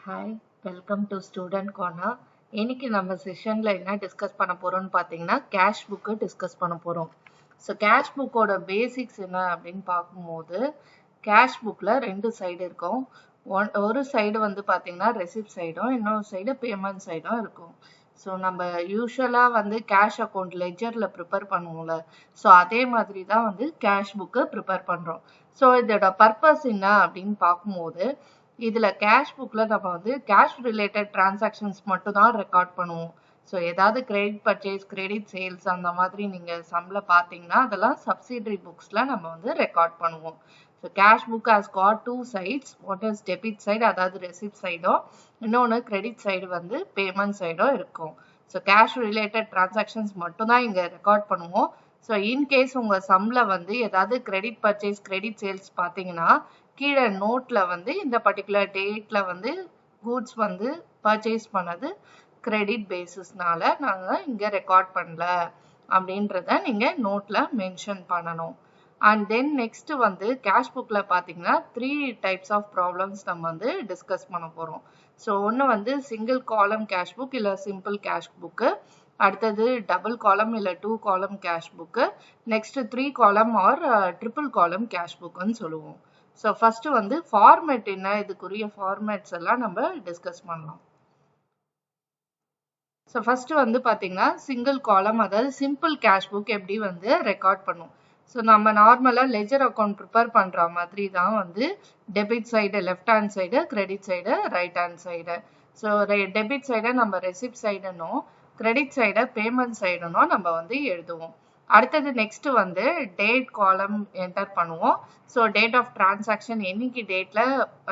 Hi, welcome to student corner. இன்னைக்கு நம்ம செஷன்ல என்ன டிஸ்கஸ் பண்ண போறோம்னு பார்த்தீங்கன்னா கேஷ் புக்கு டிஸ்கஸ் பண்ண போறோம். ஸோ கேஷ் புக்கோட பேசிக்ஸ் என்ன அப்படின்னு பார்க்கும்போது கேஷ் புக்கில் ரெண்டு சைடு இருக்கும். ஒரு சைடு வந்து பார்த்தீங்கன்னா ரெசிப்ட் சைடும், இன்னொரு சைடு பேமெண்ட் சைடும் இருக்கும். ஸோ நம்ம யூஸ்வலாக வந்து கேஷ் அக்கௌண்ட் லெஜரில் ப்ரிப்பேர் பண்ணுவோம்ல, ஸோ அதே மாதிரி தான் வந்து கேஷ் புக்கு ப்ரிப்பேர் பண்ணுறோம். ஸோ இதோட பர்பஸ் என்ன அப்படின்னு பார்க்கும்போது இதுல கேஷ் புக்ல நம்ம வந்து கேஷ் ரிலேட்டட் டிரான்சாக்ஷன்ஸ் மட்டும் தான் ரெக்கார்ட் பண்ணுவோம். ஸோ ஏதாவது கிரெடிட் பர்ச்சேஸ், கிரெடிட் சேல்ஸ் அந்த மாதிரி நீங்க சம்ல பாத்தீங்கன்னா அதெல்லாம் சப்சிடரி புக்ஸ்ல நம்ம வந்து ரெக்கார்ட் பண்ணுவோம். So cash book has got two sides. One is debit side, அதாவது ரெசிப்ட் சைடும், இன்னொன்று கிரெடிட் சைடு வந்து பேமெண்ட் சைடும் இருக்கும். ஸோ கேஷ் ரிலேட்டட் டிரான்சாக்ஷன்ஸ் மட்டும் தான் இங்க ரெக்கார்ட் பண்ணுவோம். ஸோ இன்கேஸ் உங்க சம்ல வந்து ஏதாவது கிரெடிட் பர்ச்சேஸ், கிரெடிட் சேல்ஸ் பார்த்தீங்கன்னா கீழே நோட்ல வந்து இந்த பர்டிகுலர் டேட்ல வந்து கூட்ஸ் வந்து பர்ச்சேஸ் பண்ணது கிரெடிட் பேசிஸ்னால நாங்க இங்க ரெக்கார்ட் பண்ணல அப்படின்றத நீங்க நோட்ல மென்ஷன் பண்ணணும். அண்ட் தென் நெக்ஸ்ட் வந்து கேஷ் புக்ல பாத்தீங்கன்னா 3 டைப்ஸ் ஆஃப் ப்ராப்ளம்ஸ் நம்ம வந்து டிஸ்கஸ் பண்ண போறோம். ஸோ ஒன்று வந்து சிங்கிள் காலம் கேஷ் புக் இல்லை சிம்பிள் கேஷ் புக்கு, அடுத்தது டபுள் காலம் இல்லை 2 காலம் கேஷ் புக்கு, நெக்ஸ்ட் 3 காலம் ஆர் ட்ரிபிள் காலம் கேஷ் புக்குன்னு சொல்லுவோம். ஸோ ஃபர்ஸ்ட் வந்து ஃபார்மேட் என்ன, இதுக்குரிய ஃபார்மேட்ஸ் எல்லாம் நம்ம டிஸ்கஸ் பண்ணலாம். ஸோ ஃபர்ஸ்ட் வந்து பார்த்தீங்கன்னா சிங்கிள் காலம், அதாவது சிம்பிள் கேஷ் புக் எப்படி வந்து ரெக்கார்ட் பண்ணும். ஸோ நம்ம நார்மலாக லெஜர் அக்கௌண்ட் ப்ரிப்பேர் பண்ணுற மாதிரி தான் வந்து debit side left hand side, credit side right hand side. So debit சைடை நம்ம ரெசிப்ட் சைடுனும், கிரெடிட் சைடை பேமெண்ட் சைடுனும் நம்ம வந்து எழுதுவோம். அடுத்தது நெக்ஸ்ட் வந்து டேட் காலம் என்டர் பண்ணுவோம். ஸோ டேட் ஆஃப் டிரான்சாக்ஷன், என்னைக்கு டேட்ல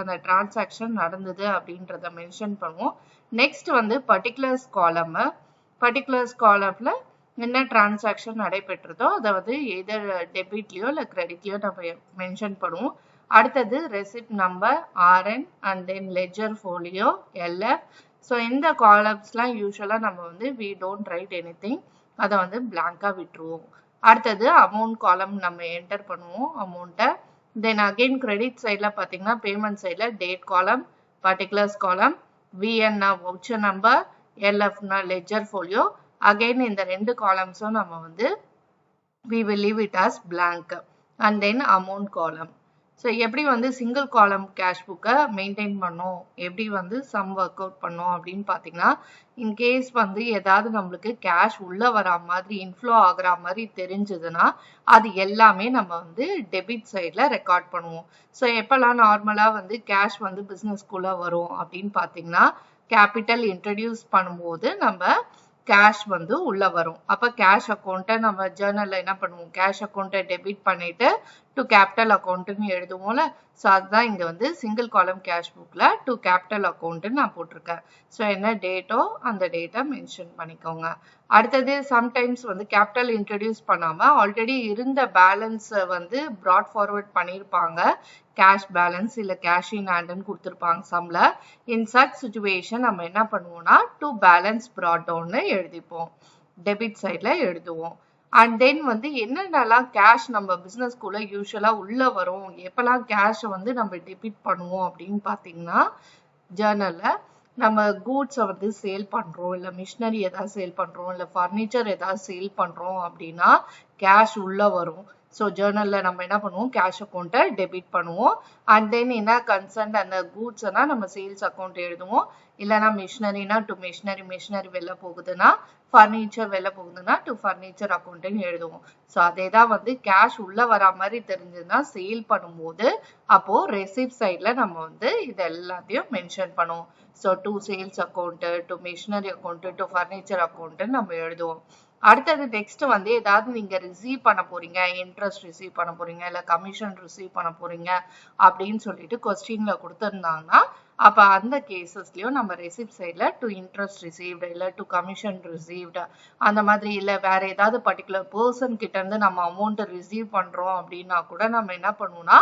அந்த டிரான்சாக்ஷன் நடந்தது அப்படின்றத மென்ஷன் பண்ணுவோம். நெக்ஸ்ட் வந்து பர்டிகுலர்ஸ் காலம், பர்டிகுலர்ஸ் காலம்ல என்ன டிரான்சாக்ஷன் நடைபெற்றதோ அதை வந்து எதர் டெபிட்லயோ இல்லை கிரெடிட்லயோ நம்ம மென்ஷன் பண்ணுவோம். அடுத்தது receipt number, RN, and then ledger folio, LF. So இந்த காலம்ஸ்லாம் யூஸ்வலாக நம்ம வந்து வி டோன்ட் ரைட் எனிதிங், அதை வந்து பிளாங்கா விட்டுருவோம். அடுத்தது அமௌண்ட் காலம் நம்ம என்டர் பண்ணுவோம் அமௌண்ட்டை. தென் அகெயின் கிரெடிட் சைடில் பார்த்தீங்கன்னா பேமெண்ட் சைடில் டேட் காலம், பர்டிகுலர்ஸ் காலம், விஎன்னா வவுச்சர் நம்பர், எல்எஃப்னா லெஜர் ஃபோலியோ. அகெயின் இந்த ரெண்டு காலம்ஸும் நம்ம வந்து we will leave it as blank. and then amount column. So எப்படி வந்து சிங்கிள் காலம் கேஷ் புக்கை மெயின்டைன் பண்ணோம், எப்படி வந்து சம் ஒர்க் அவுட் பண்ணோம் அப்படின்னு பார்த்தீங்கன்னா, இன்கேஸ் வந்து ஏதாவது நம்மளுக்கு கேஷ் உள்ள வரா மாதிரி இன்ஃப்ளோ ஆகுற மாதிரி தெரிஞ்சதுன்னா அது எல்லாமே நம்ம வந்து டெபிட் சைடில் ரெக்கார்ட் பண்ணுவோம். ஸோ எப்போல்லாம் நார்மலாக வந்து கேஷ் வந்து பிஸ்னஸ்குள்ளே வரும் அப்படின்னு பார்த்தீங்கன்னா, கேபிட்டல் இன்ட்ரடியூஸ் பண்ணும்போது நம்ம கேஷ் வந்து உள்ள வரும். அப்ப கேஷ் அக்கௌண்ட்டை நம்ம ஜேர்னல்ல என்ன பண்ணுவோம், கேஷ் அக்கௌண்ட்டை டெபிட் பண்ணிட்டு டு கேபிட்டல் அக்கௌண்ட்னு எழுதுவோம்ல. ஸோ அதுதான் இங்க வந்து சிங்கிள் காலம் கேஷ் புக்ல டு கேபிட்டல் அக்கௌண்ட்னு நான் போட்டிருக்கேன். ஸோ என்ன டேட்டோ அந்த டேட்டை மென்ஷன் பண்ணிக்கோங்க. அடுத்தது சம்டைம்ஸ் வந்து கேபிட்டல் இன்ட்ரடியூஸ் பண்ணாம ஆல்ரெடி இருந்த பேலன்ஸ் வந்து ப்ராட் ஃபார்வர்ட் பண்ணியிருப்பாங்க, கேஷ் பேலன்ஸ் இல்ல கேஷ் இன் ஹேண்ட்னு கொடுத்துருப்பாங்க சம்ல. இன் சச் சுச்சுவேஷன் நம்ம என்ன பண்ணுவோம்னா டு பேலன்ஸ் ப்ராட் டவுன்னு எழுதிப்போம், டெபிட் சைட்ல எழுதுவோம். அண்ட் தென் வந்து என்னென்னலாம் கேஷ் நம்ம பிஸ்னஸ்குள்ள யூஸ்வலா உள்ள வரும், எப்பெல்லாம் கேஷை வந்து நம்ம டெபிட் பண்ணுவோம் அப்படின்னு பார்த்தீங்கன்னா, ஜேர்னல்ல நம்ம கூட்ஸை வந்து சேல் பண்றோம், இல்லை மிஷினரி ஏதாவது சேல் பண்றோம், இல்லை ஃபர்னிச்சர் ஏதாவது சேல் பண்றோம் அப்படின்னா கேஷ் உள்ள வரும். ஸோ ஜேர்னலில் நம்ம என்ன பண்ணுவோம், கேஷ் அக்கௌண்ட்டை டெபிட் பண்ணுவோம். அண்ட் தென் என்ன கன்சர்ன் அந்த கூட்ஸ்னா நம்ம சேல்ஸ் அக்கௌண்ட் எழுதுவோம். இல்லைனா மிஷினரினா டு மிஷினரி, மிஷினரி வெளில போகுதுன்னா, ஃபர்னிச்சர் வெளில போகுதுன்னா டு ஃபர்னிச்சர் அக்கௌண்ட்டுன்னு எழுதுவோம். ஸோ அதே தான் வந்து கேஷ் உள்ள வரா மாதிரி தெரிஞ்சதுன்னா சேல் பண்ணும்போது அப்போ ரெசிப்ட் சைடில் நம்ம வந்து இது எல்லாத்தையும் மென்ஷன் பண்ணுவோம். So to sales account, to machinery account, to furniture அக்கௌண்ட்டுன்னு நம்ம எழுதுவோம். அடுத்தது நெக்ஸ்ட் வந்து ஏதாவது நீங்க ரிசீவ் பண்ண போறீங்க, இன்ட்ரெஸ்ட் ரிசீவ் பண்ண போறீங்க, இல்ல கமிஷன் ரிசீவ் பண்ண போறீங்க அப்படின்னு சொல்லிட்டு கொஸ்டின்ல கொடுத்துருந்தாங்கன்னா அப்ப அந்த கேசஸ்லயும் நம்ம ரெசிப்ட் சைட்ல டு இன்ட்ரெஸ்ட் ரிசீவ்டு இல்ல டு கமிஷன் ரிசீவ்டு அந்த மாதிரி, இல்ல வேற ஏதாவது பர்டிகுலர் பர்சன் கிட்ட இருந்து நம்ம அமௌண்ட் ரிசீவ் பண்றோம் அப்படின்னா கூட நம்ம என்ன பண்ணுவோம்னா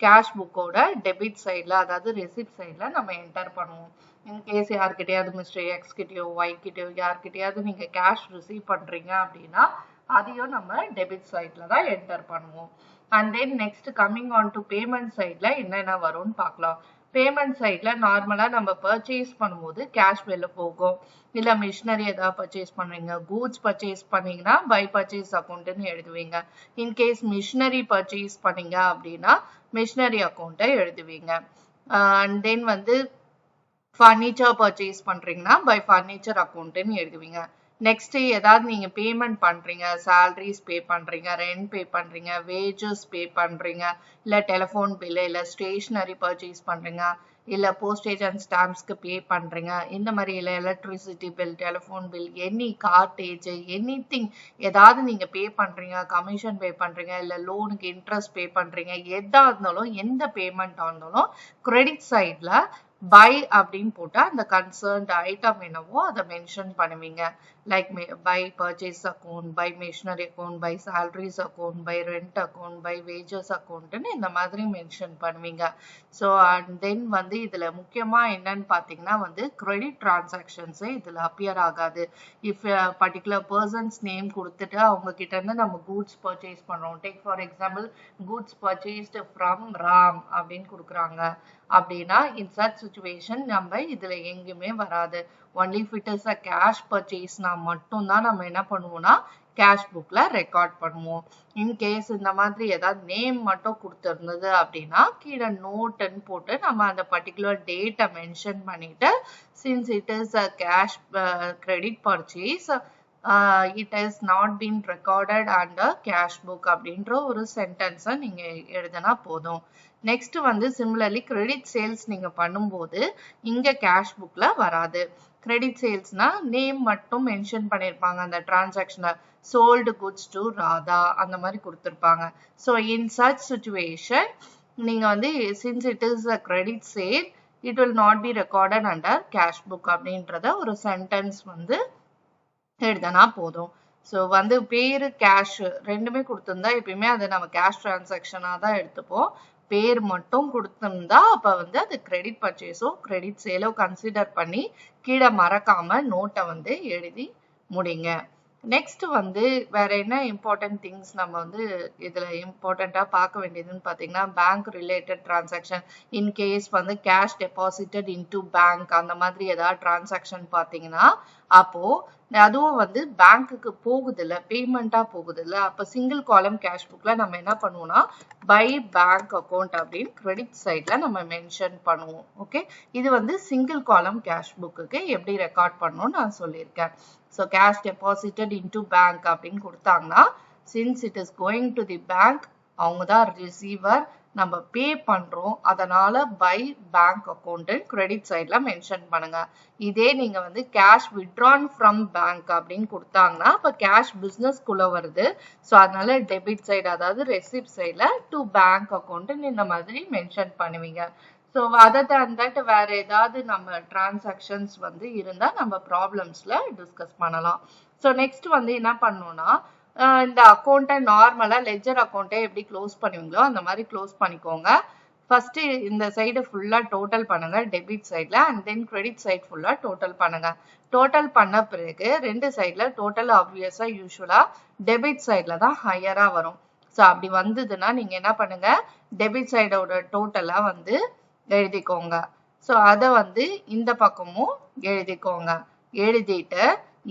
கேஷ் புக்கோட டெபிட் சைட்ல, அதாவது ரெசிப்ட் சைட்ல நம்ம என்டர் பண்ணுவோம். இன்கேஸ் யார்கிட்டயாவது மிஸ்டர் எக்ஸ் கிட்டயோ ஒய் கிட்டயோ யார்கிட்டயாவது நீங்க கேஷ் ரிசீவ் பண்றீங்க அப்படின்னா அதையும் நம்ம டெபிட் சைட்ல தான் என்டர் பண்ணுவோம். And then next coming on to payment சைட்ல என்னென்ன வரும்னு பார்க்கலாம். பேமெண்ட் சைட்ல நார்மலா நம்ம பர்ச்சேஸ் பண்ணும்போது கேஷ் வெளில போகும். இல்ல மிஷினரி ஏதாவது பர்ச்சேஸ் பண்றீங்க, கூட்ஸ் பர்ச்சேஸ் பண்ணீங்கன்னா பை பர்ச்சேஸ் அக்கௌண்ட்னு எழுதுவீங்க. இன்கேஸ் மிஷினரி பர்ச்சேஸ் பண்ணீங்க அப்படின்னா மிஷினரி அக்கௌண்ட்டை எழுதுவீங்க. அண்ட் தென் வந்து ஃபர்னிச்சர் பர்ச்சேஸ் பண்றீங்கன்னா பை ஃபர்னிச்சர் அக்கௌண்ட்னு எழுதுவீங்க. நெக்ஸ்ட் ஏதாவது நீங்க பேமெண்ட் பண்றீங்க, சேலரிஸ் பே பண்றீங்க, ரெண்ட் பே பண்றீங்க, வேஜஸ் பே பண்றீங்க, இல்ல டெலிஃபோன் பில், இல்ல ஸ்டேஷனரி பர்ச்சேஸ் பண்றீங்க, இல்ல போஸ்டேஜ் அண்ட் ஸ்டாம்ப்ஸ்க்கு பே பண்றீங்க, இந்த மாதிரி இல்ல electricity bill, telephone bill, any cartage, anything ஏதாவது நீங்க பே பண்றீங்க, கமிஷன் பே பண்றீங்க, இல்ல லோனுக்கு இன்ட்ரெஸ்ட் பே பண்றீங்க, எதா இருந்தாலும் எந்த பேமெண்ட் இருந்தாலும் கிரெடிட் சைட்ல பை அப்படின்னு போட்டா அந்த கன்சர்ன்ட் ஐட்டம் என்னவோ அதை மென்ஷன் பண்ணுவீங்க. Like by purchase account, by machinery account, by salaries account, by rent account, by wages அக்கௌண்ட்னு இந்த மாதிரி மென்ஷன் பண்ணுவீங்க. ஸோ அண்ட் தென் வந்து இதுல முக்கியமா என்னன்னு பாத்தீங்கன்னா வந்து கிரெடிட் டிரான்சாக்ஷன்ஸே இதுல அப்பியர் ஆகாது. இஃப் பர்டிகுலர் பர்சன்ஸ் நேம் கொடுத்துட்டு அவங்க கிட்ட இருந்து நம்ம கூட்ஸ் பர்ச்சேஸ் பண்றோம், take for example goods purchased from Ram அப்படின்னு கொடுக்குறாங்க அப்படின்னா in such situation நம்ம இதுல எங்குமே வராது. only if it is a cash purchase னா மட்டும் தான் நம்ம என்ன பண்ணுவோம்னா கேஷ் புக்ல ரெக்கார்ட் பண்ணுவோம். இன்கேஸ் இந்த மாதிரி ஏதாவது நேம் மட்டும் கொடுத்துருந்தது அப்படின்னா கீழே நோட்டுன்னு போட்டு நம்ம அந்த பர்டிகுலர் டேட்டை மென்ஷன் பண்ணிட்டு since it is a cash credit purchase it has not been recorded under cash book அப்படின்ற ஒரு சென்டென்ஸை நீங்க எழுதினா போதும். நெக்ஸ்ட் வந்து சிமிலர்லி கிரெடிட் சேல்ஸ் நீங்க பண்ணும்போது இங்க கேஷ் புக்ல வராது. கிரெடிட் சேல்ஸ்னா நேம் மட்டும் மென்ஷன் பண்ணிருப்பாங்க அந்த டிரான்சாக்ஷன்ல, சோல்டு குட்ஸ் டு ராதா அந்த மாதிரி கொடுத்துருப்பாங்க. ஸோ இன் சச் சிச்சுவேஷன் நீங்க வந்து since it is a credit sale it will not be recorded under cash book அப்படின்றத ஒரு சென்டென்ஸ் வந்து எழுதினா போதும். ஸோ வந்து பேரு கேஷ் ரெண்டுமே கொடுத்துருந்தா எப்பயுமே அதை நம்ம கேஷ் டிரான்சாக்ஷனா தான் எடுத்துப்போம். பேர் மட்டும் கொடுத்திருந்தா அப்ப வந்து அது கிரெடிட் பர்ச்சேஸோ கிரெடிட் சேலோ கன்சிடர் பண்ணி கீழே மறக்காம நோட்டை வந்து எழுதி முடிங்க. நெக்ஸ்ட் வந்து வேற என்ன இம்பார்ட்டன்ட் திங்ஸ் நம்ம வந்து இதுல இம்பார்ட்டண்டா பார்க்க வேண்டியதுன்னு பாத்தீங்கன்னா பேங்க் ரிலேட்டட் டிரான்சாக்ஷன். இன்கேஸ் வந்து கேஷ் டெபாசிட்டட் இன்டு பேங்க் அந்த மாதிரி ஏதாவது டிரான்சாக்ஷன் பாத்தீங்கன்னா அப்போ அதுவும் வந்து பேங்க்குக்கு போகுது இல்ல, பேமெண்டா போகுது இல்ல, அப்ப சிங்கிள் காலம் கேஷ் புக்ல நம்ம என்ன பண்ணுவோம்னா பை பேங்க் அக்கௌண்ட் அப்படின்னு கிரெடிட் சைட்ல நம்ம மென்ஷன் பண்ணுவோம். ஓகே, இது வந்து சிங்கிள் காலம் கேஷ் புக்கு எப்படி ரெக்கார்ட் பண்ணணும்னு நான் சொல்லியிருக்கேன். So cash deposited into bank அப்படின்னு கொடுத்தாங்கன்னா since it is going to the bank அவங்க தான் ரிசீவர், நம்ம பே பண்றோம், அதனால பை பேங்க் அக்கௌண்ட் கிரெடிட் சைட்ல மென்ஷன் பண்ணுங்க. இதே நீங்க வந்து கேஷ் வித்ட்ரான் ஃப்ரம் பேங்க் அப்படின்னு கொடுத்தாங்கன்னா அப்ப கேஷ் பிசினஸ்க்குள்ள வருது. ஸோ அதனால டெபிட் சைடு அதாவது ரெசிப்ட் சைட்ல டு பேங்க் அக்கௌண்ட் இந்த மாதிரி மென்ஷன் பண்ணுவீங்க. ஸோ அதர் தேன் தட் வேற ஏதாவது நம்ம டிரான்சாக்ஷன்ஸ் வந்து இருந்தா நம்ம ப்ராப்ளம்ஸ்ல டிஸ்கஸ் பண்ணலாம். ஸோ நெக்ஸ்ட் வந்து என்ன பண்ணணும்னா இந்த அக்கௌண்ட்டை நார்மலா லெஜர் அக்கௌண்ட்டை எப்படி க்ளோஸ் பண்ணுவீங்களோ அந்த மாதிரி க்ளோஸ் பண்ணிக்கோங்க. ஃபர்ஸ்ட் இந்த சைடு ஃபுல்லா டோட்டல் பண்ணுங்க டெபிட் சைட்ல, அண்ட் தென் கிரெடிட் சைட் ஃபுல்லா டோட்டல் பண்ணுங்க. டோட்டல் பண்ண பிறகு ரெண்டு சைட்ல டோட்டல் ஆப்வியஸா யூஸ்வலா டெபிட் சைட்ல தான் ஹையரா வரும். ஸோ அப்படி வந்ததுன்னா நீங்க என்ன பண்ணுங்க டெபிட் சைடோட டோட்டலா வந்து எழுதிக்கோங்க. ஸோ அதை வந்து இந்த பக்கமும் எழுதிக்கோங்க. எழுதிட்டு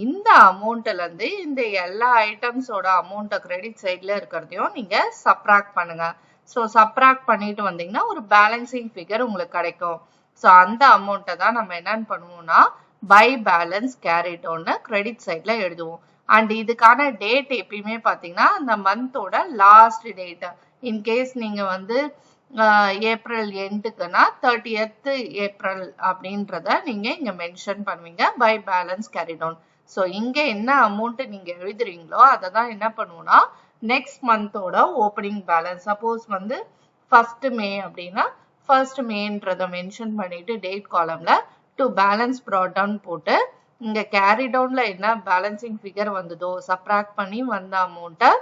இந்த அமௌண்ட்ல இருந்து இந்த எல்லா ஐட்டம்ஸோட அமௌண்ட்டை கிரெடிட் சைட்ல இருக்கிறதையும் நீங்க சப்ராக்ட் பண்ணுங்க. ஸோ சப்ராக்ட் பண்ணிட்டு வந்தீங்கன்னா ஒரு பேலன்சிங் ஃபிகர் உங்களுக்கு கிடைக்கும். ஸோ அந்த அமௌண்ட்டை தான் நம்ம என்னன்னு பண்ணுவோம்னா பை பேலன்ஸ் கேரிட் ஒன்னு கிரெடிட் சைட்ல எழுதுவோம். அண்ட் இதுக்கான டேட் எப்பயுமே பாத்தீங்கன்னா அந்த மந்தோட லாஸ்ட் டேட். இன்கேஸ் நீங்க வந்து ஏப்ரல் எண்டுக்குன்னா 30th ஏப்ரல் அப்படின்றத நீங்க இங்க மென்ஷன் பண்ணுவீங்க by balance carry down. So இங்க என்ன அமௌண்ட் நீங்க எழுதுறீங்களோ அதை தான் என்ன பண்ணுவோம்னா நெக்ஸ்ட் மந்தோட ஓப்பனிங் பேலன்ஸ். சப்போஸ் வந்து 1st மே அப்படின்னா 1st மேன்றத மென்ஷன் பண்ணிட்டு டேட் காலம்ல டு பேலன்ஸ் ப்ராட் டவுன் போட்டு இங்க கேரி டவுன்ல என்ன பேலன்சிங் ஃபிகர் வந்ததோ சப்ராக்ட் பண்ணி வந்த அமௌண்ட்டை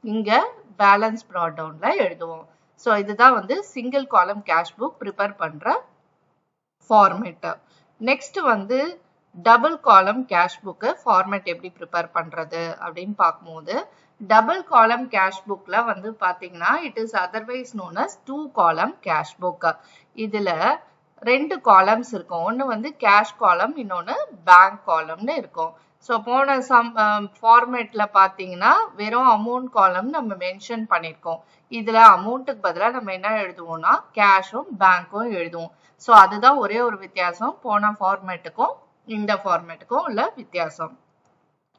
இங்க பேலன்ஸ் ப்ராட் டவுன்ல எழுதுவோம். ஸோ இதுதான் வந்து single column cash book prepare பண்ற ஃபார்மேட். நெக்ஸ்ட் வந்து double column cash book format எப்படி ப்ரிப்பேர் பண்றது அப்படின்னு பார்க்கும்போது டபுள் காலம் கேஷ் புக்ல வந்து பாத்தீங்கன்னா it is otherwise known as 2 column cash book. இதுல ரெண்டு காலம்ஸ் இருக்கும். ஒன்று வந்து கேஷ் காலம், இன்னொன்று பேங்க் காலம்னு இருக்கும். ஸோ போன ஃபார்மேட்ல பார்த்தீங்கன்னா வெறும் அமௌண்ட் காலம் நம்ம மென்ஷன் பண்ணியிருக்கோம். இதுல அமௌண்ட்டுக்கு பதிலாக நம்ம என்ன எழுதுவோம்னா கேஷும் பேங்க்கும் எழுதுவோம். ஸோ அதுதான் ஒரே ஒரு வித்தியாசம் போன ஃபார்மேட்டுக்கும் இந்த ஃபார்மேட்டுக்கும் உள்ள வித்தியாசம்.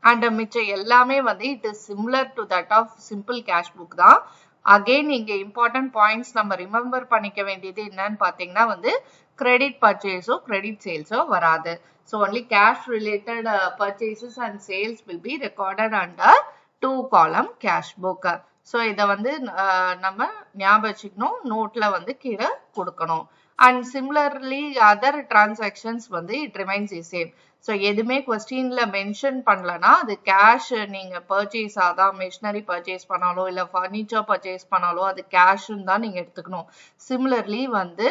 அண்ட் மிச்சம் எல்லாமே வந்து it is similar to that of simple cash book தான். அகெயின் இங்க இம்பார்ட்டன்ட் பாயிண்ட்ஸ் நம்ம ரிமெம்பர் பண்ணிக்க வேண்டியது என்னன்னு பாத்தீங்கன்னா வந்து கிரெடிட் பர்ச்சேஸோ கிரெடிட் சேல்ஸோ வராது. So only cash related purchases and sales will be recorded under 2 column cash book. So இதை வந்து நம்ம ஞாபகம் வச்சுக்கணும், நோட்ல வந்து கீழே கொடுக்கணும். அண்ட் சிமிலர்லி அதர் டிரான்சாக்ஷன்ஸ் வந்து it remains the same. So எதுவுமே கொஸ்டின்ல மென்ஷன் பண்ணலன்னா அது கேஷ் நீங்க பர்ச்சேஸ் ஆதான், மிஷினரி பர்ச்சேஸ் பண்ணாலோ இல்லை ஃபர்னிச்சர் பர்ச்சேஸ் பண்ணாலோ அது கேஷ்ன்னு தான் நீங்க எடுத்துக்கணும். சிமிலர்லி வந்து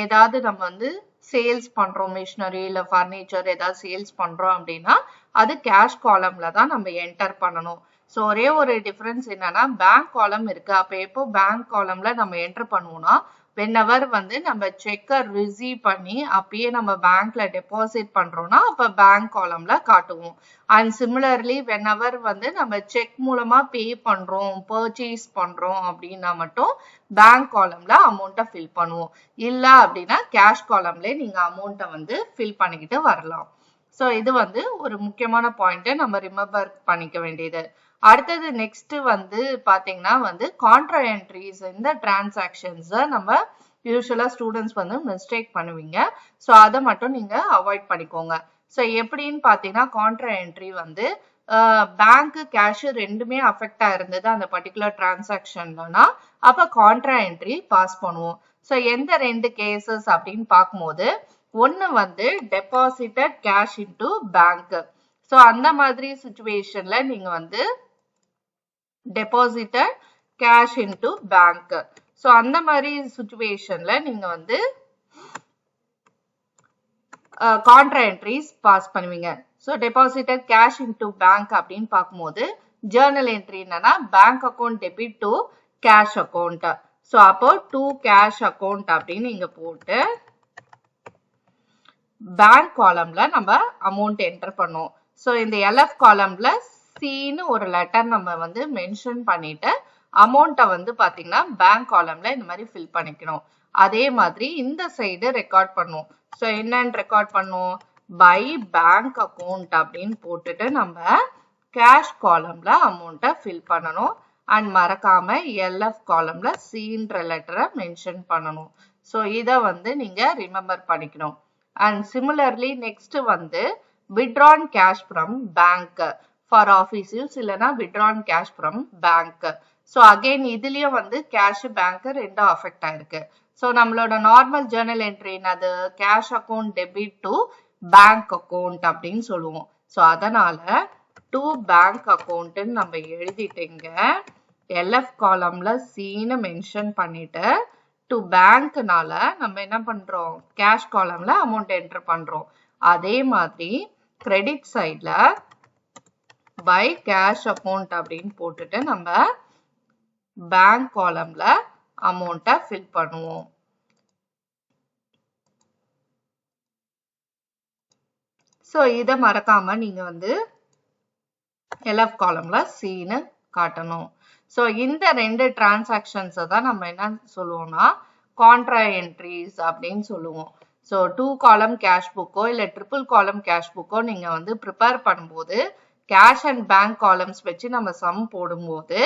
ஏதாவது நம்ம வந்து சேல்ஸ் பண்றோம், மிஷினரி இல்லை ஃபர்னிச்சர் ஏதாவது சேல்ஸ் பண்றோம் அப்படின்னா அது கேஷ் காலம்ல தான் நம்ம என்டர் பண்ணணும். ஸோ ஒரே ஒரு டிஃபரன்ஸ் என்னன்னா பேங்க் காலம் இருக்கு. அப்போ எப்போ பேங்க் காலம்ல நம்ம என்டர் பண்ணுவோம்னா whenever வந்து நம்ம செக்கை ரிசீவ் பண்ணி அப்பயே நம்ம பேங்க்ல டெபாசிட் பண்றோம்னா அப்ப பேங்க் காலம்ல காட்டுவோம். அண்ட் சிமிலர்லி whenever வந்து நம்ம செக் மூலமா பே பண்றோம், பர்ச்சேஸ் பண்றோம் அப்படின்னா மட்டும் பேங்க் காலம்ல அமௌண்ட்டை ஃபில் பண்ணுவோம். இல்ல அப்படின்னா கேஷ் காலம்ல நீங்க அமௌண்ட்டை வந்து ஃபில் பண்ணிக்கிட்டு வரலாம். ஸோ இது வந்து ஒரு முக்கியமான பாயிண்ட்டை நம்ம ரிமெம்பர் பண்ணிக்க வேண்டியது. அடுத்தது நெக்ஸ்ட் வந்து பாத்தீங்கன்னா வந்து கான்ட்ரா என்ட்ரிஸ். இந்த டிரான்சாக்ஷன்ஸை நம்ம யூஸ்வலா ஸ்டூடெண்ட்ஸ் வந்து மிஸ்டேக் பண்ணுவீங்க. ஸோ அதை மட்டும் நீங்க அவாய்ட் பண்ணிக்கோங்க. ஸோ எப்படின்னு பாத்தீங்கன்னா கான்ட்ரா என்ட்ரி வந்து பேங்க் கேஷ் ரெண்டுமே அஃபெக்ட் ஆயிருந்தது அந்த பர்டிகுலர் டிரான்சாக்ஷன்லனா அப்ப கான்ட்ரா என்ட்ரி பாஸ் பண்ணுவோம். ஸோ எந்த ரெண்டு கேசஸ் அப்படின்னு பார்க்கும்போது ஒன்னு வந்து deposited cash into bank. So அந்த மாதிரி சுச்சுவேஷன்ல நீங்க வந்து deposited cash into bank. So அந்த மாதிரி சுச்சுவேஷன்ல நீங்க வந்து கான்ட்ரா என்ட்ரிஸ் பாஸ் பண்ணுவீங்க. So deposited cash into bank அப்படின்னு பார்க்கும்போது ஜேர்னல் என்ட்ரி என்னன்னா bank account debit to cash account. So அப்போ டு கேஷ் அக்கௌண்ட் அப்படின்னு இங்க போட்டு பேங்க் காலம்ல நம்ம அமௌண்ட் என்டர் பண்ணுவோம். ஸோ இந்த எல்எஃப் காலம்ல சின்னு ஒரு லெட்டர் நம்ம வந்து மென்ஷன் பண்ணிட்டு அமௌண்ட்டை வந்து பாத்தீங்கன்னா பேங்க் காலம்ல இந்த மாதிரி ஃபில் பண்ணிக்கணும். அதே மாதிரி இந்த சைடு ரெக்கார்ட் பண்ணுவோம். ஸோ என்னன்னு ரெக்கார்ட் பண்ணுவோம், பை பேங்க் அக்கௌண்ட் அப்படின்னு போட்டுட்டு நம்ம கேஷ் காலம்ல அமௌண்ட்டை ஃபில் பண்ணணும். அண்ட் மறக்காம எல்எஃப் காலம்ல சின்ற லெட்டரை மென்ஷன் பண்ணணும். ஸோ இதை வந்து நீங்க ரிமெம்பர் பண்ணிக்கணும். அண்ட் சிமிலர்லி நெக்ஸ்ட் வந்து withdrawn cash from bank for office use இல்லனா withdrawn cash from bank. So again இதுலயும் வந்து கேஷ் பேங்க் ரெண்டும் அஃபெக்ட் ஆயிருக்கு. ஸோ நம்மளோட நார்மல் ஜேர்னல் என்ட்ரி அது cash account debit to bank account அப்படின்னு சொல்லுவோம். ஸோ அதனால டு பேங்க் அக்கௌண்ட்னு நம்ம எழுதிட்டீங்க. எல்எஃப் காலம்ல சின்னு மென்ஷன் பண்ணிட்டு டு பேங்க்னால நம்ம என்ன பண்றோம், கேஷ் காலம்ல அமௌண்ட் என்டர் பண்றோம். அதே மாதிரி கிரெடிட் சைட்ல பை கேஷ் அக்கௌண்ட் அப்படின்னு போட்டுட்டு நம்ம பேங்க் காலம்ல அமௌண்ட்டை ஃபில் பண்ணுவோம். ஸோ இதை மறக்காம நீங்க வந்து எல்எஃப் காலம்ல சின்னு காட்டணும். ஸோ இந்த ரெண்டு டிரான்சாக்ஷன்ஸை தான் நம்ம என்ன சொல்லுவோம்னா கான்ட்ரா என்ட்ரிஸ் அப்படின்னு சொல்லுவோம். ஸோ 2 column கேஷ் புக்கோ இல்லை 3 column கேஷ் புக்கோ நீங்க வந்து ப்ரிப்பேர் பண்ணும்போது கேஷ் அண்ட் பேங்க் காலம்ஸ் வச்சு நம்ம சம் போடும்போது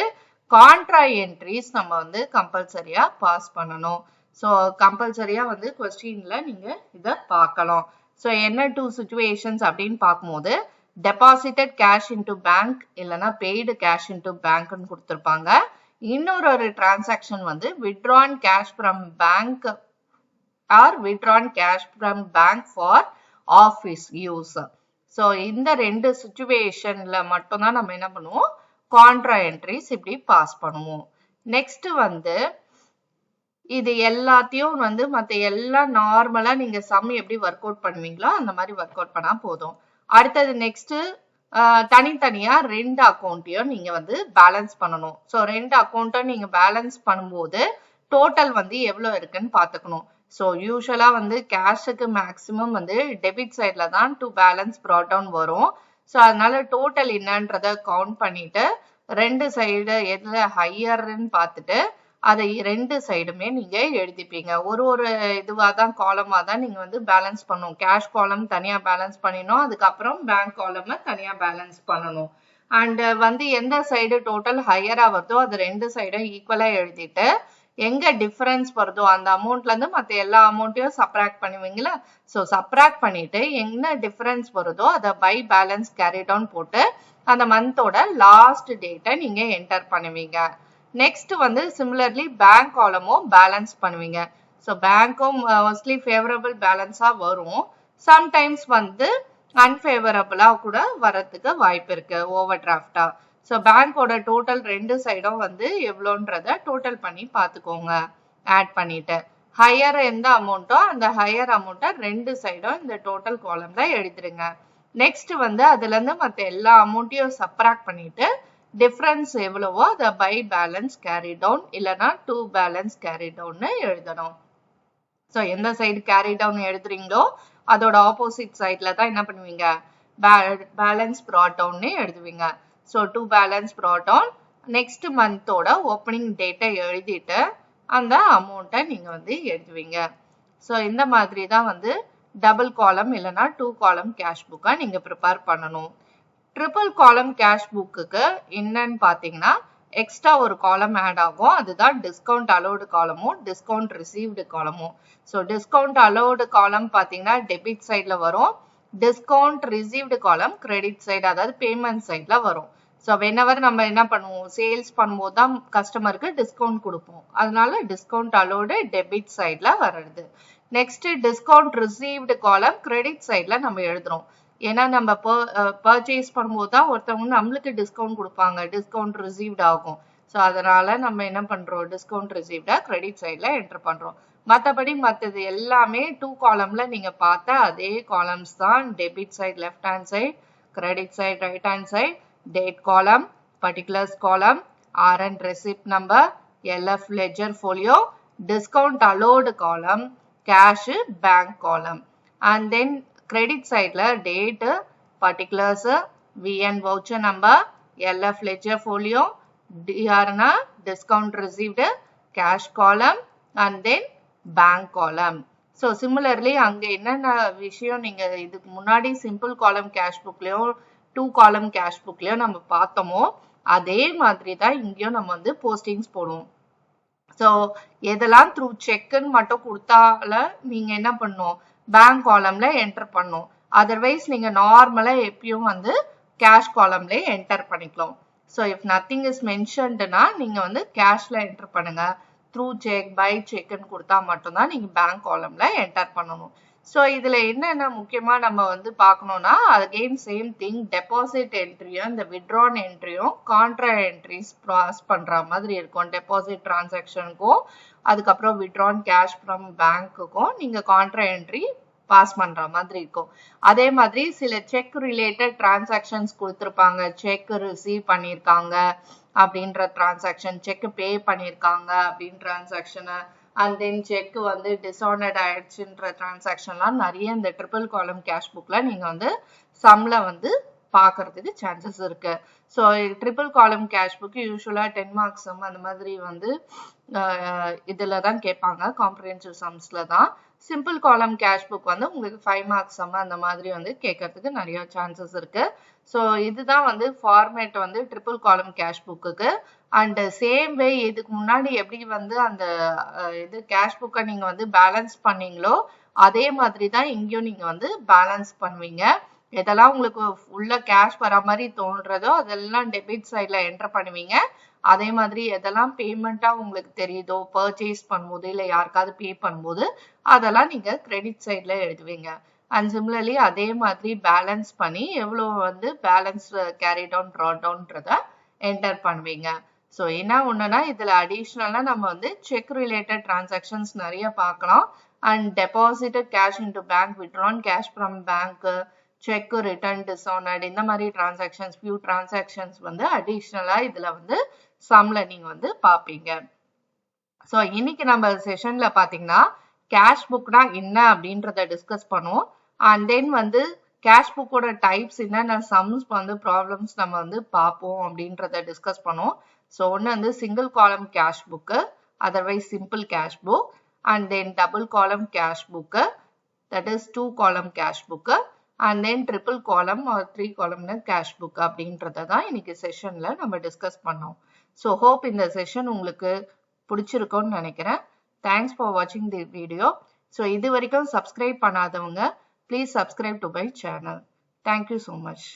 கான்ட்ரா என்ட்ரிஸ் நம்ம வந்து கம்பல்சரியா பாஸ் பண்ணணும். ஸோ கம்பல்சரியா வந்து கொஸ்டின்ல நீங்க இதை பார்க்கலாம். ஸோ என்ன 2 சுச்சுவேஷன்ஸ் அப்படின்னு பார்க்கும்போது டெபாசிட்டட் கேஷ் இன்டு பேங்க் இல்லைன்னா பெய்டு கேஷ் இன்டு பேங்க்னு கொடுத்துருப்பாங்க. இன்னொரு டிரான்சாக்ஷன் வந்து withdrawn cash from bank or withdrawn cash from bank for office use. So இந்த ரெண்டு சுச்சுவேஷன்ல மட்டும்தான் நம்ம என்ன பண்ணுவோம், கான்ட்ரா என்ட்ரிஸ் இப்படி பாஸ் பண்ணுவோம். நெக்ஸ்ட் வந்து இது எல்லாத்தையும் வந்து மற்ற எல்லாம் நார்மலா நீங்க சம் எப்படி ஒர்க் அவுட் பண்ணுவீங்களோ அந்த மாதிரி ஒர்க் அவுட் பண்ணா போதும். அடுத்தது நெக்ஸ்ட் தனித்தனியா ரெண்டு அக்கௌண்ட்டையும் நீங்க வந்து பேலன்ஸ் பண்ணணும். ஸோ ரெண்டு அக்கௌண்ட்டும் நீங்க பேலன்ஸ் பண்ணும்போது டோட்டல் வந்து எவ்வளவு இருக்குன்னு பாத்துக்கணும். ஸோ யூஸ்வலா வந்து கேஷுக்கு மேக்ஸிமம் வந்து டெபிட் சைட்ல தான் டு பேலன்ஸ் brought down வரும். ஸோ அதனால டோட்டல் என்னன்றத கவுண்ட் பண்ணிட்டு ரெண்டு சைடு எதுல ஹையர்ன்னு பார்த்துட்டு அதை ரெண்டு சைடுமே நீங்க எழுதிப்பீங்க. ஒரு இதுவா தான் காலமா தான் நீங்க வந்து பேலன்ஸ் பண்ணணும். கேஷ் காலம் தனியா பேலன்ஸ் பண்ணிடணும், அதுக்கப்புறம் பேங்க் காலம் தனியா பேலன்ஸ் பண்ணணும். அண்ட் வந்து எந்த சைடு டோட்டல் ஹையரா வருதோ அது ரெண்டு சைடும் ஈக்குவலா எழுதிட்டு எங்க டிஃபரன்ஸ் வருதோ அந்த அமௌண்ட்ல இருந்து மற்ற எல்லா அமௌண்ட்டையும் சப்ராக்ட் பண்ணுவீங்களா? ஸோ சப்ராக்ட் பண்ணிட்டு என்ன டிஃபரன்ஸ் வருதோ அதை பை பேலன்ஸ் கேரி டவுன் போட்டு அந்த மந்தோட லாஸ்ட் டேட்டை நீங்க என்டர் பண்ணுவீங்க. நெக்ஸ்ட் வந்து சிமிலர்லி பேங்க் காலமும் பேலன்ஸ் பண்ணுவீங்க. ஸோ பேங்க்கும் மோஸ்ட்லி ஃபேவரபிள் பேலன்ஸா வரும், சம்டைம்ஸ் வந்து அன்ஃபேவரபிளா கூட வரதுக்கு வாய்ப்பு இருக்கு ஓவர் டிராஃப்டா. ஸோ பேங்கோட டோட்டல் ரெண்டு சைடும் வந்து எவ்வளோன்றத டோட்டல் பண்ணி பார்த்துக்கோங்க. ஆட் பண்ணிட்டு ஹையர் எந்த அமௌண்ட்டோ அந்த ஹையர் அமௌண்ட்டை ரெண்டு சைடும் இந்த டோட்டல் காலம்ல எழுதிருங்க. நெக்ஸ்ட் வந்து அதுல இருந்து மற்ற எல்லா அமௌண்ட்டையும் சப்ராக்ட் பண்ணிட்டு டிஃபரன்ஸ் எவ்வளவோ அதை பை பேலன்ஸ் கேரி டவுன் இல்லைன்னா டு பேலன்ஸ் கேரி டவுன்னு எழுதணும். ஸோ எந்த சைடு கேரி டவுன் எழுதுறீங்களோ அதோட ஆப்போசிட் சைட்ல தான் என்ன பண்ணுவீங்க, பேலன்ஸ் brought downன்னு எழுதுவீங்க. So to balance brought down next மந்தோட ஓப்பனிங் டேட்டை எழுதிட்டு அந்த அமௌண்ட்டை நீங்க வந்து எழுதுவீங்க. ஸோ இந்த மாதிரி தான் வந்து டபுள் காலம் இல்லைன்னா டூ காலம் கேஷ் புக்கை நீங்க ப்ரிப்பேர் பண்ணணும். ட்ரிபிள் காலம் கேஷ் புக்குக்கு என்னன்னு பார்த்தீங்கன்னா எக்ஸ்ட்ரா ஒரு காலம் ஆட் ஆகும், அதுதான் டிஸ்கவுண்ட் அலோடு காலமும் டிஸ்கவுண்ட் ரிசீவ்டு காலமும். ஸோ டிஸ்கவுண்ட் அலோடு காலம் பார்த்தீங்கன்னா டெபிட் சைட்ல வரும், டிஸ்கவுண்ட் ரிசீவ்டு காலம் கிரெடிட் சைடு அதாவது பேமெண்ட் சைட்ல வரும். ஸோ வெனவர் நம்ம என்ன பண்ணுவோம், சேல்ஸ் பண்ணும்போது தான் கஸ்டமருக்கு டிஸ்கவுண்ட் கொடுப்போம், அதனால டிஸ்கவுண்ட் அலோடு டெபிட் சைட்ல வர்றது. நெக்ஸ்ட் டிஸ்கவுண்ட் ரிசீவ்டு காலம் கிரெடிட் சைட்ல நம்ம எழுதுறோம். ஏன்னா நம்ம பர்ச்சேஸ் பண்ணும்போது தான் ஒருத்தவங்க நம்மளுக்கு டிஸ்கவுண்ட் கொடுப்பாங்க, டிஸ்கவுண்ட் ரிசீவ்ட் ஆகும். ஸோ அதனால நம்ம என்ன பண்றோம், டிஸ்கவுண்ட் ரிசீவ்டா கிரெடிட் சைட்ல என்டர் பண்றோம். மற்றபடி மற்றது எல்லாமே டூ காலம்ல நீங்க பார்த்த அதே காலம்ஸ் தான். Debit side left hand side, credit side right hand side, date column, particulars column, RN receipt number, LF ledger folio, discount allowed column, cash bank column. And then credit side la date, particulars, VN voucher number, LF ledger folio, DR na discount received, cash column, and then bank column. So similarly அங்க என்னென்ன விஷயம் நீங்க இதுக்கு முன்னாடி simple column cash புக்லயும் two column cash புக்லயும் நம்ம பார்த்தோமோ அதே மாதிரி தான் இங்கேயும் நம்ம வந்து போஸ்டிங்ஸ் போடுவோம். ஸோ எதெல்லாம் த்ரூ செக்குன்னு மட்டும் கொடுத்தால நீங்க என்ன பண்ணும், பேங்க் காலம்ல என்டர் பண்ணும். அதர்வைஸ் நீங்க நார்மலா எப்பயும் வந்து கேஷ் காலம்ல என்டர் பண்ணிக்கலாம். ஸோ இஃப் நத்திங் இஸ் மென்ஷன்டுனா நீங்க வந்து கேஷ்ல என்டர் பண்ணுங்க. த்ரூ செக் பை செக்னு கொடுத்தா மட்டும்தான் நீங்க பேங்க் காலம்ல என்டர் பண்ணணும். ஸோ இதுல என்னென்ன முக்கியமா நம்ம வந்து பார்க்கணும்னா அகெயின் சேம் திங், டெபாசிட் என்ட்ரியும் இந்த வித்ட்ரான் என்ட்ரியும் கான்ட்ரா என்ட்ரிஸ் ப்ராஸ் பண்ற மாதிரி இருக்கும். டெபாசிட் டிரான்சாக்ஷனுக்கும் அதுக்கப்புறம் வித்ட்ரான் கேஷ் ஃப்ரம் பேங்க்குக்கும் நீங்க கான்ட்ரா என்ட்ரி பாஸ் பண்ற மாதிரி இருக்கும். அதே மாதிரி சில செக் ரிலேட்டட் டிரான்சாக்ஷன்ஸ் கொடுத்துருப்பாங்க, செக் ரிசீவ் பண்ணியிருக்காங்க அப்படின்ற டிரான்சாக்ஷன், செக் பே பண்ணியிருக்காங்க அப்படின்னு டிரான்சாக்ஷனை, அண்ட் தென் செக் வந்து டிஸ்ஆனர்ட் ஆயிடுச்சுன்ற டிரான்சாக்ஷன்லாம் நிறைய இந்த ட்ரிபிள் காலம் கேஷ் புக்ல நீங்க வந்து சம்ல வந்து பார்க்கறதுக்கு சான்சஸ் இருக்கு. ஸோ ட்ரிபிள் காலம் கேஷ் புக் யூஸ்வலா 10 மார்க்ஸ் சம் அந்த மாதிரி வந்து இதுல தான் கேட்பாங்க, காம்ப்ரிஹென்சிவ் சம்ஸ்ல தான். சிம்பிள் காலம் கேஷ் புக் வந்து உங்களுக்கு 5 மார்க்ஸ் சம் அந்த மாதிரி வந்து கேட்கறதுக்கு நிறைய சான்சஸ் இருக்கு. ஸோ இதுதான் வந்து ஃபார்மேட் வந்து ட்ரிபிள் காலம் கேஷ் புக்குக்கு. அண்ட் சேம் வே இதுக்கு முன்னாடி எப்படி வந்து அந்த இது கேஷ் புக்கை நீங்க வந்து பேலன்ஸ் பண்ணீங்களோ அதே மாதிரி தான் இங்கேயும் நீங்க வந்து பேலன்ஸ் பண்ணுவீங்க. எதெல்லாம் உங்களுக்கு உள்ள கேஷ் வர மாதிரி தோன்றதோ அதெல்லாம் டெபிட் சைட்ல என்டர் பண்ணுவீங்க. அதே மாதிரி எதெல்லாம் பேமெண்டா உங்களுக்கு தெரியுதோ பர்ச்சேஸ் பண்ணும்போது இல்லை யாருக்காவது பே பண்ணும்போது அதெல்லாம் நீங்க கிரெடிட் சைட்ல எழுதுவீங்க. அண்ட் சிமிலர்லி அதே மாதிரி பேலன்ஸ் பண்ணி எவ்வளோ வந்து பேலன்ஸ் கேரி டவுன் ட்ரா டவுன்றத என்டர் பண்ணுவீங்க. ஸோ என்ன ஒண்ணுன்னா இதுல அடிஷ்னலா நம்ம வந்து செக் ரிலேட்டட் டிரான்சாக்ஷன்ஸ் நிறைய பார்க்கலாம். And deposited cash into bank, withdrawn cash from bank, check return dishonoured, இந்த மாதிரி டிரான்சாக்ஷன்ஸ் ஃபியூ டிரான்சாக்ஷன்ஸ் வந்து அடிஷ்னலா இதுல வந்து சம்ல நீங்க வந்து பார்ப்பீங்க. ஸோ இன்னைக்கு நம்ம செஷன்ல பாத்தீங்கன்னா கேஷ் புக்னா என்ன அப்படின்றத டிஸ்கஸ் பண்ணுவோம். அண்ட் தென் வந்து கேஷ் புக்கோட டைப்ஸ் என்னென்ன சம்ஸ் வந்து ப்ராப்ளம்ஸ் நம்ம வந்து பார்ப்போம் அப்படின்றத டிஸ்கஸ் பண்ணுவோம். ஸோ ஒன்று வந்து single column cash book, otherwise simple cash book, and then double column cash book, that is 2 column cash book, and then triple column or 3 column cash book அப்படின்றத தான் இன்னைக்கு செஷன்ல நம்ம டிஸ்கஸ் பண்ணோம். ஸோ ஹோப் இந்த session உங்களுக்கு பிடிச்சிருக்கும்னு நினைக்கிறேன். Thanks for வாட்சிங் தி வீடியோ. ஸோ இது வரைக்கும் சப்ஸ்கிரைப் பண்ணாதவங்க please subscribe to my channel. Thank you so much.